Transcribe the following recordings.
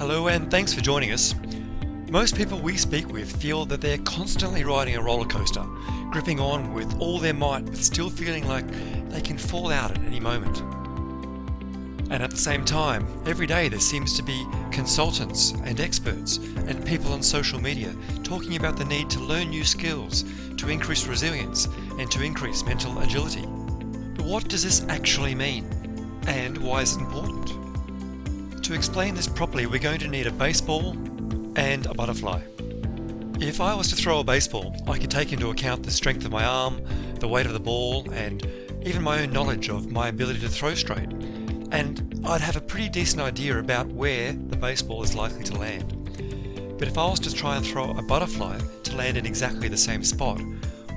Hello and thanks for joining us. Most people we speak with feel that they're constantly riding a roller coaster, gripping on with all their might but still feeling like they can fall out at any moment. And at the same time, every day there seems to be consultants and experts and people on social media talking about the need to learn new skills, to increase resilience and to increase mental agility. But what does this actually mean? And why is it important? To explain this properly, we're going to need a baseball and a butterfly. If I was to throw a baseball, I could take into account the strength of my arm, the weight of the ball, and even my own knowledge of my ability to throw straight. And I'd have a pretty decent idea about where the baseball is likely to land. But if I was to try and throw a butterfly to land in exactly the same spot,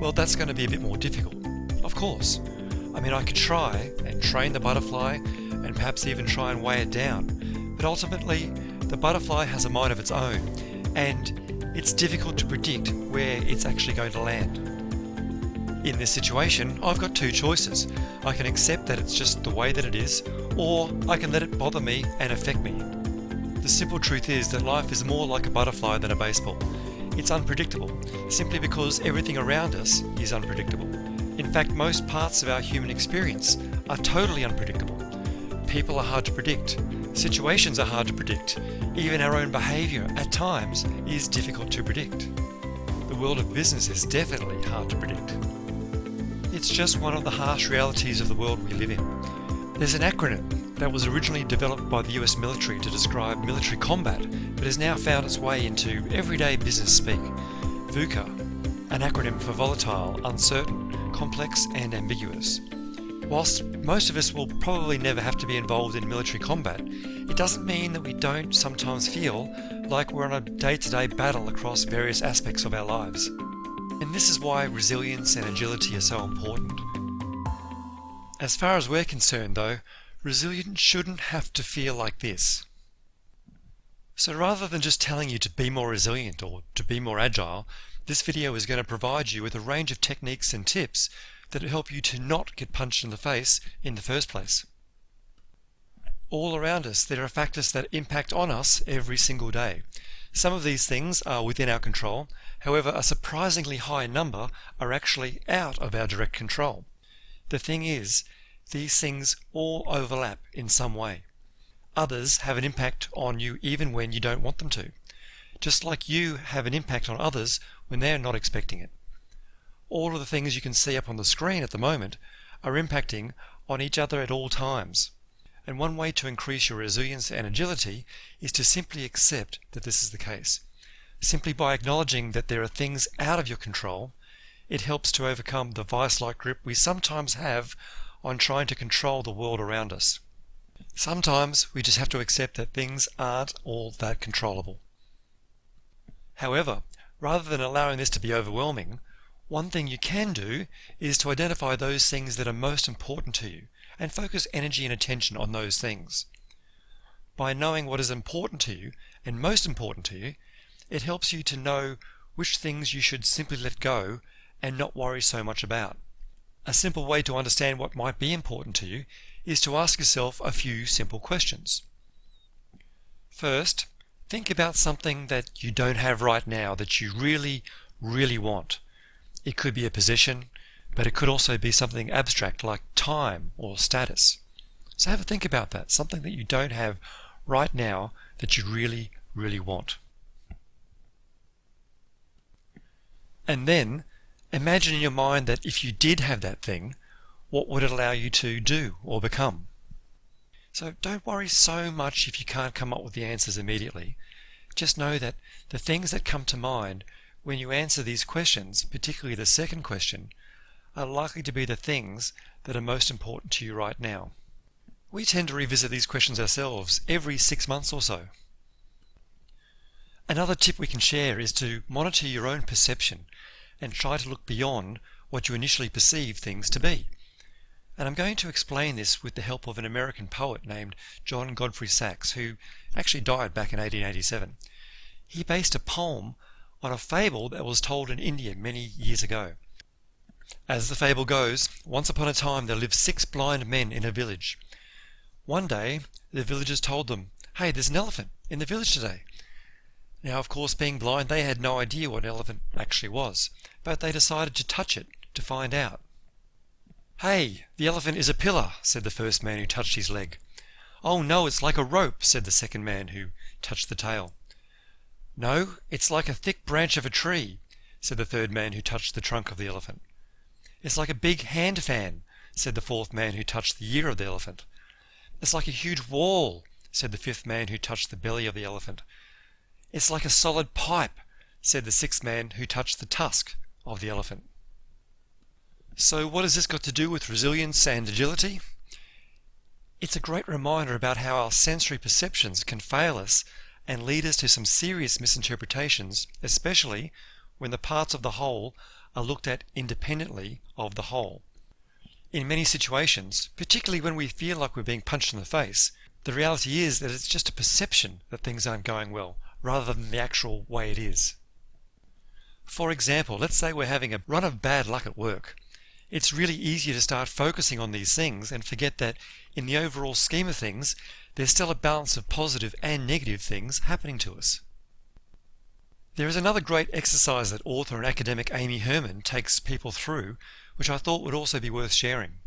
well, that's going to be a bit more difficult. Of course. I mean, I could try and train the butterfly and perhaps even try and weigh it down. But ultimately, the butterfly has a mind of its own, and it's difficult to predict where it's actually going to land. In this situation, I've got two choices. I can accept that it's just the way that it is, or I can let it bother me and affect me. The simple truth is that life is more like a butterfly than a baseball. It's unpredictable, simply because everything around us is unpredictable. In fact, most parts of our human experience are totally unpredictable. People are hard to predict. Situations are hard to predict. Even our own behaviour, at times, is difficult to predict. The world of business is definitely hard to predict. It's just one of the harsh realities of the world we live in. There's an acronym that was originally developed by the US military to describe military combat, but has now found its way into everyday business speak. VUCA, an acronym for volatile, uncertain, complex and ambiguous. Whilst most of us will probably never have to be involved in military combat, it doesn't mean that we don't sometimes feel like we're on a day-to-day battle across various aspects of our lives. And this is why resilience and agility are so important. As far as we're concerned though, resilience shouldn't have to feel like this. So rather than just telling you to be more resilient or to be more agile, this video is going to provide you with a range of techniques and tips that will help you to not get punched in the face in the first place. All around us there are factors that impact on us every single day. Some of these things are within our control, however a surprisingly high number are actually out of our direct control. The thing is, these things all overlap in some way. Others have an impact on you even when you don't want them to, just like you have an impact on others when they're not expecting it. All of the things you can see up on the screen at the moment are impacting on each other at all times. And one way to increase your resilience and agility is to simply accept that this is the case. Simply by acknowledging that there are things out of your control, it helps to overcome the vice-like grip we sometimes have on trying to control the world around us. Sometimes we just have to accept that things aren't all that controllable. However, rather than allowing this to be overwhelming, one thing you can do is to identify those things that are most important to you and focus energy and attention on those things. By knowing what is important to you and most important to you, it helps you to know which things you should simply let go and not worry so much about. A simple way to understand what might be important to you is to ask yourself a few simple questions. First, think about something that you don't have right now that you really, really want. It could be a position, but it could also be something abstract like time or status. So have a think about that, something that you don't have right now that you really, really want. And then imagine in your mind that if you did have that thing, what would it allow you to do or become? So don't worry so much if you can't come up with the answers immediately. Just know that the things that come to mind when you answer these questions, particularly the second question, are likely to be the things that are most important to you right now. We tend to revisit these questions ourselves every 6 months or so. Another tip we can share is to monitor your own perception and try to look beyond what you initially perceive things to be. And I'm going to explain this with the help of an American poet named John Godfrey Saxe, who actually died back in 1887. He based a poem on a fable that was told in India many years ago. As the fable goes, once upon a time there lived 6 blind men in a village. One day the villagers told them, "Hey, there's an elephant in the village today." Now, of course, being blind, they had no idea what an elephant actually was, but they decided to touch it to find out. "Hey, the elephant is a pillar," said the first man who touched his leg. "Oh no, it's like a rope," said the second man who touched the tail. "No, it's like a thick branch of a tree," said the third man who touched the trunk of the elephant. "It's like a big hand fan," said the fourth man who touched the ear of the elephant. "It's like a huge wall," said the fifth man who touched the belly of the elephant. "It's like a solid pipe," said the sixth man who touched the tusk of the elephant. So what has this got to do with resilience and agility? It's a great reminder about how our sensory perceptions can fail us and lead us to some serious misinterpretations, especially when the parts of the whole are looked at independently of the whole. In many situations, particularly when we feel like we're being punched in the face, the reality is that it's just a perception that things aren't going well, rather than the actual way it is. For example, let's say we're having a run of bad luck at work. It's really easy to start focusing on these things and forget that in the overall scheme of things, there's still a balance of positive and negative things happening to us. There is another great exercise that author and academic Amy Herman takes people through, which I thought would also be worth sharing.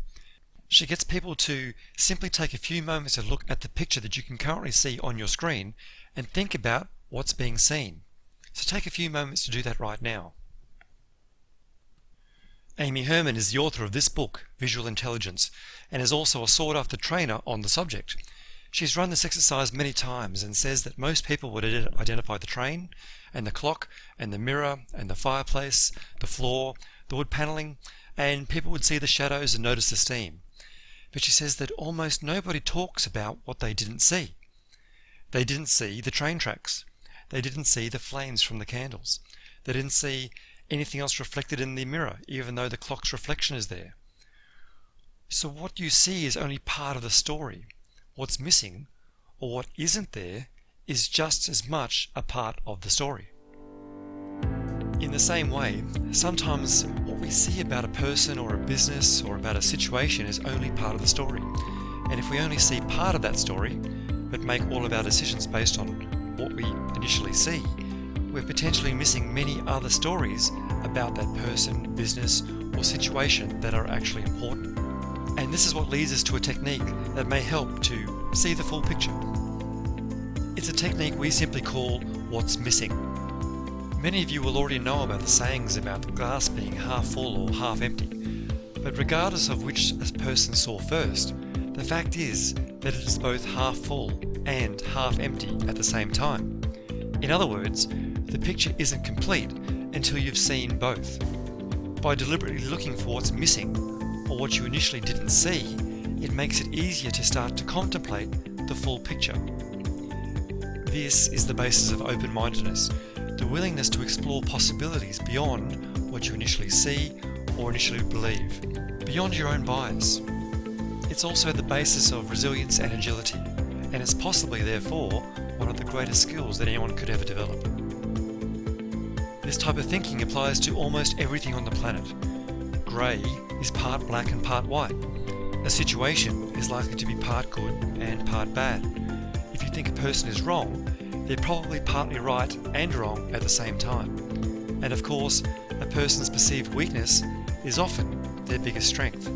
She gets people to simply take a few moments to look at the picture that you can currently see on your screen and think about what's being seen. So take a few moments to do that right now. Amy Herman is the author of this book, Visual Intelligence, and is also a sought-after trainer on the subject. She's run this exercise many times and says that most people would identify the train, and the clock, and the mirror, and the fireplace, the floor, the wood panelling, and people would see the shadows and notice the steam. But she says that almost nobody talks about what they didn't see. They didn't see the train tracks. They didn't see the flames from the candles. They didn't see anything else reflected in the mirror, even though the clock's reflection is there. So what you see is only part of the story. What's missing, or what isn't there, is just as much a part of the story. In the same way, sometimes what we see about a person or a business or about a situation is only part of the story. And if we only see part of that story, but make all of our decisions based on what we initially see, we're potentially missing many other stories about that person, business, or situation that are actually important. And this is what leads us to a technique that may help to see the full picture. It's a technique we simply call what's missing. Many of you will already know about the sayings about the glass being half full or half empty. But regardless of which a person saw first, the fact is that it is both half full and half empty at the same time. In other words, the picture isn't complete until you've seen both. By deliberately looking for what's missing, or what you initially didn't see, it makes it easier to start to contemplate the full picture. This is the basis of open-mindedness, the willingness to explore possibilities beyond what you initially see or initially believe, beyond your own bias. It's also the basis of resilience and agility, and it's possibly, therefore, one of the greatest skills that anyone could ever develop. This type of thinking applies to almost everything on the planet. Grey is part black and part white. A situation is likely to be part good and part bad. If you think a person is wrong, they're probably partly right and wrong at the same time. And of course, a person's perceived weakness is often their biggest strength.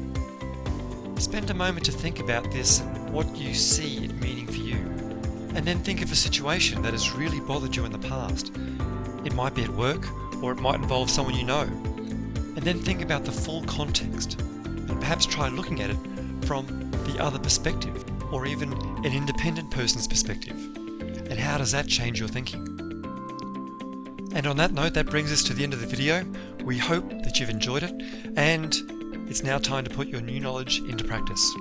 Spend a moment to think about this and what you see it meaning for you. And then think of a situation that has really bothered you in the past. It might be at work, or it might involve someone you know. And then think about the full context, and perhaps try looking at it from the other perspective, or even an independent person's perspective. And how does that change your thinking? And on that note, that brings us to the end of the video. We hope that you've enjoyed it, and it's now time to put your new knowledge into practice.